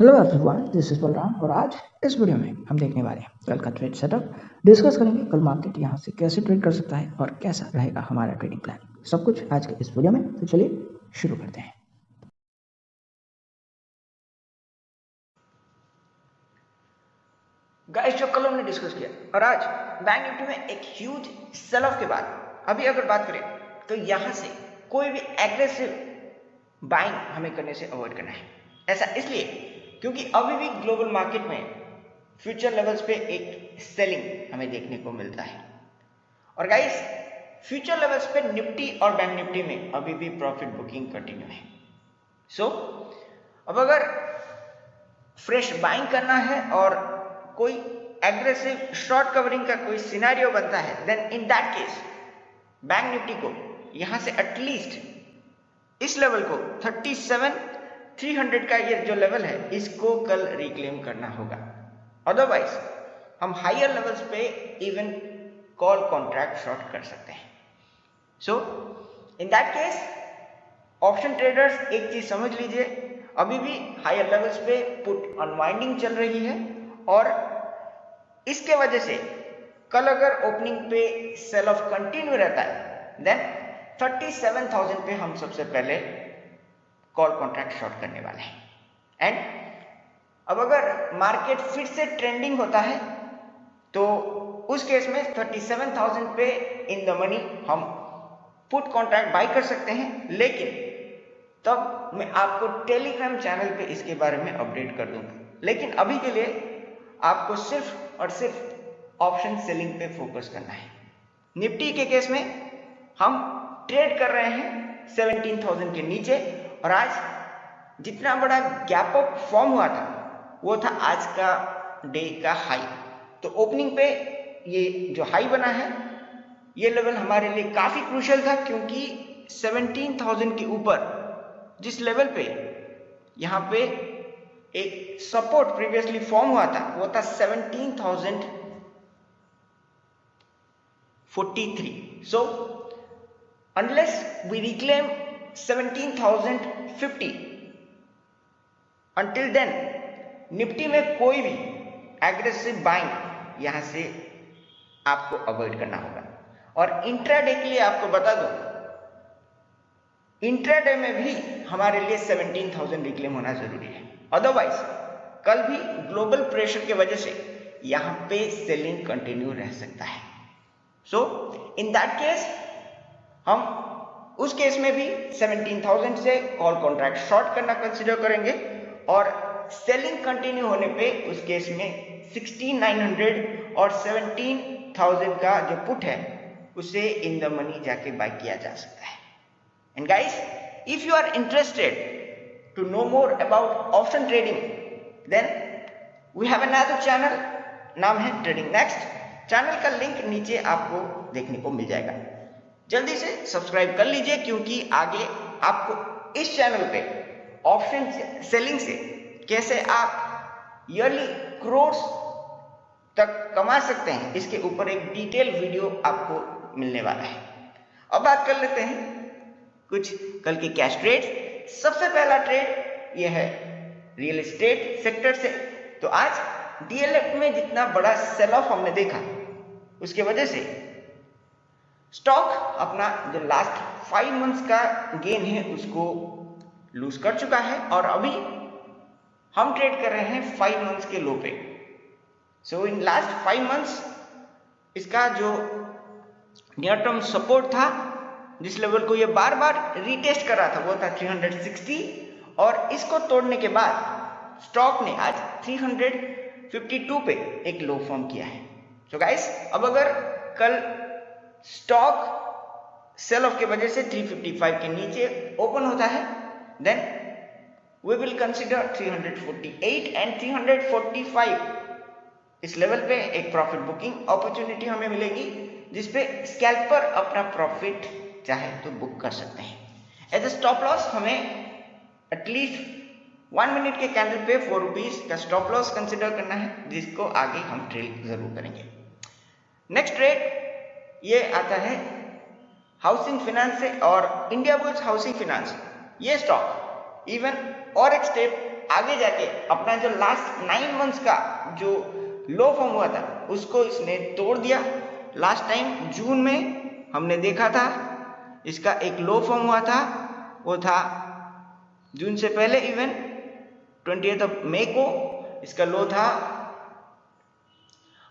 Hello everyone, this is Balram और आज इस वीडियो में हम देखने वाले हैं कल का ट्रेड सेटअप। डिस्कस करेंगे कल मार्केट यहाँ से कैसे ट्रेड कर सकता है और कैसा रहेगा हमारा ट्रेडिंग प्लान, सब कुछ आज के इस वीडियो में। तो चलिए शुरू करते हैं। गाइस, जो कल हमने डिस्कस किया और आज बैंक निफ्टी में एक ह्यूज सेल ऑफ के बाद अभी अगर बात करें तो यहां से कोई भी एग्रेसिव बाइंग हमें करने से अवॉइड करना है। ऐसा इसलिए क्योंकि अभी भी ग्लोबल मार्केट में फ्यूचर लेवल्स पे एक सेलिंग हमें देखने को मिलता है। और गाइस, फ्यूचर लेवल्स पे निफ्टी और बैंक निफ्टी में अभी भी प्रॉफिट बुकिंग कंटिन्यू है। सो अब अगर फ्रेश बाइंग करना है और कोई एग्रेसिव शॉर्ट कवरिंग का कोई सिनेरियो बनता है, then in that case Bank Nifty को यहां से एटलीस्ट इस लेवल को 37,300 का ये जो लेवल है इसको कल रिक्लेम करना होगा। अदरवाइज हम हायर लेवल्स पे इवन कॉल कॉन्ट्रैक्ट शॉर्ट कर सकते हैं। So in that case option traders एक चीज समझ लीजिए, अभी भी हायर लेवल्स पे पुट अनवाइंडिंग चल रही है और इसके वजह से कल अगर ओपनिंग पे सेल ऑफ कंटिन्यू रहता है देन 37,000 पे हम सबसे पहले कॉल कॉन्ट्रैक्ट शॉर्ट करने वाले हैं। एंड अब अगर मार्केट फिर से ट्रेंडिंग होता है तो उस केस में 37,000 पे इन द मनी हम पुट कॉन्ट्रैक्ट बाय कर सकते हैं, लेकिन तब मैं आपको टेलीग्राम चैनल पे इसके बारे में अपडेट कर दूंगा। लेकिन अभी के लिए आपको सिर्फ और सिर्फ ऑप्शन सेलिंग पे फोकस करना है। निफ्टी के केस में हम ट्रेड कर रहे हैं 17,000 के नीचे और आज जितना बड़ा गैप अप फॉर्म हुआ था वो था आज का डे का हाई। तो ओपनिंग पे ये जो हाई बना है ये लेवल हमारे लिए काफी क्रूशियल था, क्योंकि 17,000 के ऊपर जिस लेवल पे यहां पे एक सपोर्ट प्रीवियसली फॉर्म हुआ था वो था 17,043। सो unless we reclaim 17,050 until then Nifty में कोई भी एग्रेसिव बाइंग यहां से आपको अवॉइड करना होगा। और इंट्राडे के लिए आपको बता दूं, इंट्राडे में भी हमारे लिए 17,000 रिक्लेम होना जरूरी है। अदरवाइज कल भी ग्लोबल प्रेशर की वजह से यहां पे सेलिंग कंटिन्यू रह सकता है। सो इन दैट केस हम उस केस में भी 17,000 से कॉल कॉन्ट्रैक्ट शॉर्ट करना कंसीडर करेंगे और सेलिंग कंटिन्यू होने पे उस केस में 16,900 और 17,000 का जो पुट है उसे इन द मनी जाके बाय किया जा सकता है। And guys, if you are interested to know more about option trading, then we have another channel, नाम है ट्रेडिंग नेक्स्ट। चैनल का लिंक नीचे आपको देखने को मिल जाएगा, जल्दी से सब्सक्राइब कर लीजिए, क्योंकि आगे आपको इस चैनल पे ऑप्शन सेलिंग से कैसे आप ईयरली करोड़ तक कमा सकते हैं इसके ऊपर एक डिटेल वीडियो आपको मिलने वाला है। अब बात कर लेते हैं कुछ कल के कैश ट्रेड। सबसे पहला ट्रेड ये है रियल एस्टेट सेक्टर से। तो आज डीएलएफ में जितना बड़ा सेल ऑफ हमने देखा उसके वजह से स्टॉक अपना जो लास्ट 5 मंथ्स का गेन है उसको लूज कर चुका है और अभी हम ट्रेड कर रहे हैं 5 मंथ्स के लो पे। सो इन लास्ट 5 मंथ्स इसका जो नियर टर्म सपोर्ट था, जिस लेवल को ये बार बार रीटेस्ट कर रहा था, वो था 360 और इसको तोड़ने के बाद स्टॉक ने आज 352 पे एक लो फॉर्म किया है। सो गाइस, अब अगर कल स्टॉक सेल ऑफ की वजह से 355 के नीचे ओपन होता है then we will consider 348 and 345 इस लेवल पे एक प्रॉफिट बुकिंग अपॉर्चुनिटी हमें मिलेगी, जिसपे स्कैल्पर अपना प्रॉफिट चाहे तो बुक कर सकते हैं। एज ए स्टॉप लॉस हमें एटलीस्ट 1 मिनट के कैंडल पे 4 रुपीज का स्टॉप लॉस कंसिडर करना है, जिसको आगे हम ट्रेड जरूर करेंगे। नेक्स्ट ट्रेड ये आता है हाउसिंग फाइनेंस से और इंडिया बुल्स हाउसिंग फाइनेंस। ये स्टॉक इवन और एक स्टेप आगे जाके अपना जो लास्ट 9 मंथ्स का जो लो फॉर्म हुआ था उसको इसने तोड़ दिया। लास्ट टाइम जून में हमने देखा था इसका एक लो फॉर्म हुआ था, वो था जून से पहले इवन 20 मई को इसका लो था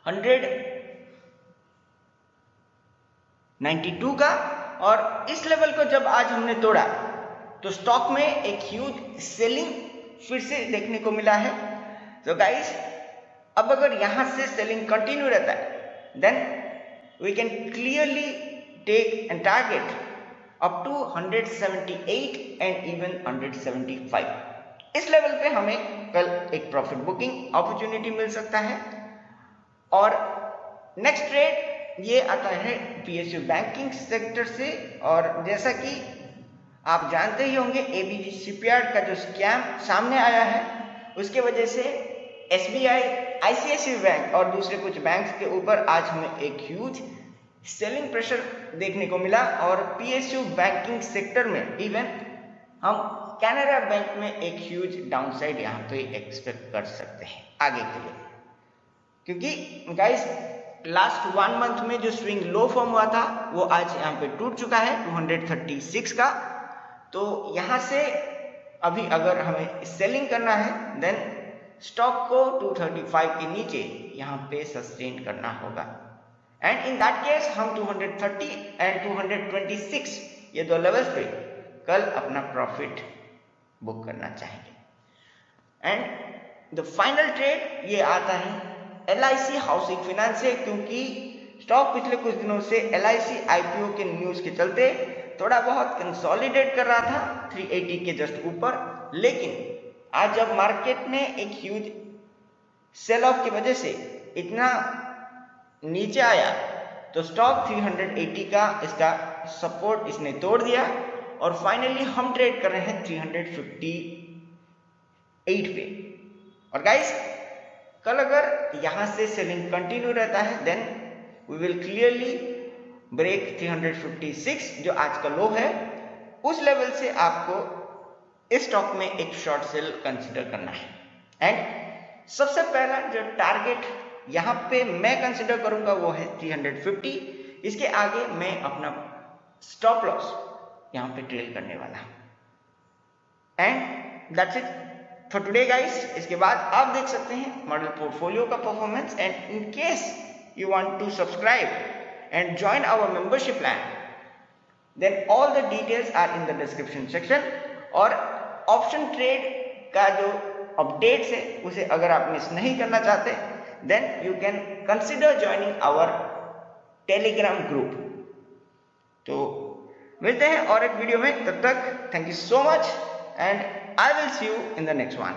192 का। और इस लेवल को जब आज हमने तोड़ा तो स्टॉक में एक ह्यूज सेलिंग फिर से देखने को मिला है। तो गाइस अब अगर यहां से सेलिंग कंटिन्यू रहता है then we can clearly take and target up to 178 and even 175। इस लेवल पे हमें कल एक प्रॉफिट बुकिंग अपॉर्चुनिटी मिल सकता है। और नेक्स्ट ट्रेड ये आता है पीएसयू बैंकिंग सेक्टर से। और जैसा कि आप जानते ही होंगे एबीजी शिपयार्ड का जो स्कैम सामने आया है उसके वजह से एसबीआई, आईसीआईसीआई बैंक और दूसरे कुछ बैंक्स के ऊपर आज हमें एक ह्यूज सेलिंग प्रेशर देखने को मिला। और पीएसयू बैंकिंग सेक्टर में इवन हम कैनरा बैंक में एक ह्यूज डाउनसाइड यहाँ पे एक्सपेक्ट कर सकते हैं आगे के लिए, क्योंकि गाइस लास्ट 1 मंथ में जो स्विंग लो फॉर्म हुआ था वो आज यहाँ पे टूट चुका है 236 का। तो यहाँ से अभी अगर हमें सेलिंग करना है देन स्टॉक को 235 के नीचे यहाँ पे सस्टेन करना होगा। एंड इन दैट केस हम 230 एंड 226 ये दो लेवल्स पे कल अपना प्रॉफिट बुक करना चाहेंगे। एंड द फाइनल ट्रेड ये आता है LIC हाउसिंग फाइनेंस से, क्योंकि स्टॉक पिछले कुछ दिनों से LIC IPO के न्यूज के चलते थोड़ा बहुत कंसोलिडेट कर रहा था 380 के जस्ट ऊपर। लेकिन आज जब मार्केट ने एक ह्यूज सेल ऑफ की वजह से इतना नीचे आया तो स्टॉक 380 का इसका सपोर्ट इसने तोड़ दिया और फाइनली हम ट्रेड कर रहे हैं 358 पे। और गाइस कल अगर यहां से सेलिंग कंटिन्यू रहता है then we will clearly break 356 जो आज का लो है। उस लेवल से आपको इस स्टॉक में एक शॉर्ट सेल कंसीडर करना है। एंड सबसे पहला जो टारगेट यहां पे मैं कंसीडर करूंगा वो है 350। इसके आगे मैं अपना स्टॉप लॉस यहां पे ट्रेल करने वाला हूं। And that's it for today guys. इसके बाद आप देख सकते हैं मॉडल पोर्टफोलियो का performance. And in case you want to subscribe and join our membership plan then all the details are in the description section. और ऑप्शन ट्रेड का जो अपडेट्स है उसे अगर आप मिस नहीं करना चाहते then you can consider joining our Telegram group. तो मिलते हैं और एक वीडियो में, तब तक thank you so much and I will see you in the next one.